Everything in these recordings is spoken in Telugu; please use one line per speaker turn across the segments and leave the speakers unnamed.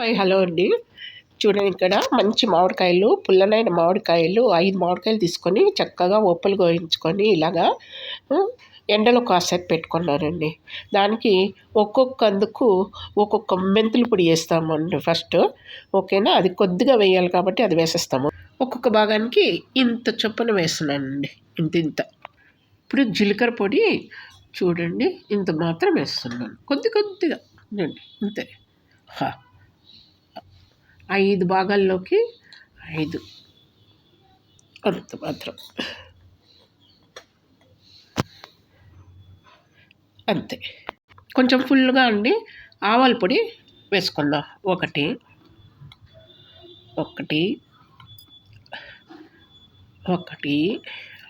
హాయ్ హలో అండి. చూడండి, ఇక్కడ మంచి మామిడికాయలు, పుల్లనైన మామిడికాయలు 5 మామిడికాయలు తీసుకొని చక్కగా ఒప్పలు గోయించుకొని ఇలాగా ఎండలో కాసేపు పెట్టుకున్నానండి. దానికి ఒక్కొక్కందుకు ఒక్కొక్క మెంతుల పొడి వేస్తామండి ఫస్ట్. ఓకేనా, అది కొద్దిగా వేయాలి కాబట్టి అది వేసేస్తాము. ఒక్కొక్క భాగానికి ఇంత చొప్పున వేస్తున్నానండి, ఇంత. ఇప్పుడు జీలకర్ర పొడి చూడండి, ఇంత మాత్రం వేస్తున్నాను, కొద్దిగా అంతే. 5 భాగాల్లోకి 5 అంత మాత్రం, అంతే. కొంచెం ఫుల్గా అండి. ఆవాల పొడి వేసుకుందాం, ఒకటి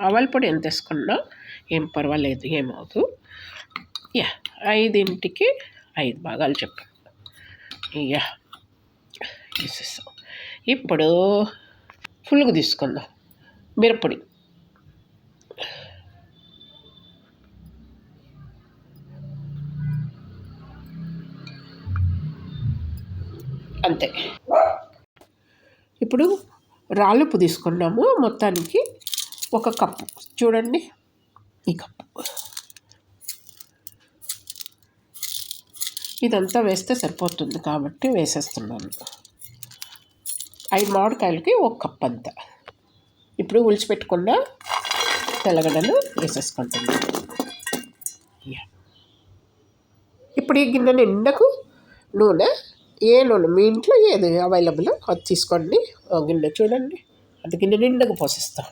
ఆవాల పొడి ఎంత వేసుకున్నా ఏం పర్వాలేదు, ఏమవుతుంది. 5కి 5 భాగాలు చెప్పాను. వేసేసాం. ఇప్పుడు ఫుల్గా తీసుకుందాం మిరప్పొడి. అంతే. ఇప్పుడు రాళ్ళుప్పు తీసుకున్నాము, మొత్తానికి 1 కప్పు. చూడండి, ఈ కప్పు. ఇదంతా వేస్తే సరిపోతుంది కాబట్టి వేసేస్తున్నాను. 5 మామిడికాయలకి 1 కప్ అంతా. ఇప్పుడు ఉలిచిపెట్టుకున్న తెల్లగడ్డలు వేసేసుకుంటున్నాను. ఇప్పుడు ఈ గిన్నె నిండకు నూనె, ఏ నూనె మీ ఇంట్లో ఏది అవైలబుల్ అది తీసుకోండి. గిన్నె చూడండి, అది గిన్నె నిండకు పోసేస్తాం.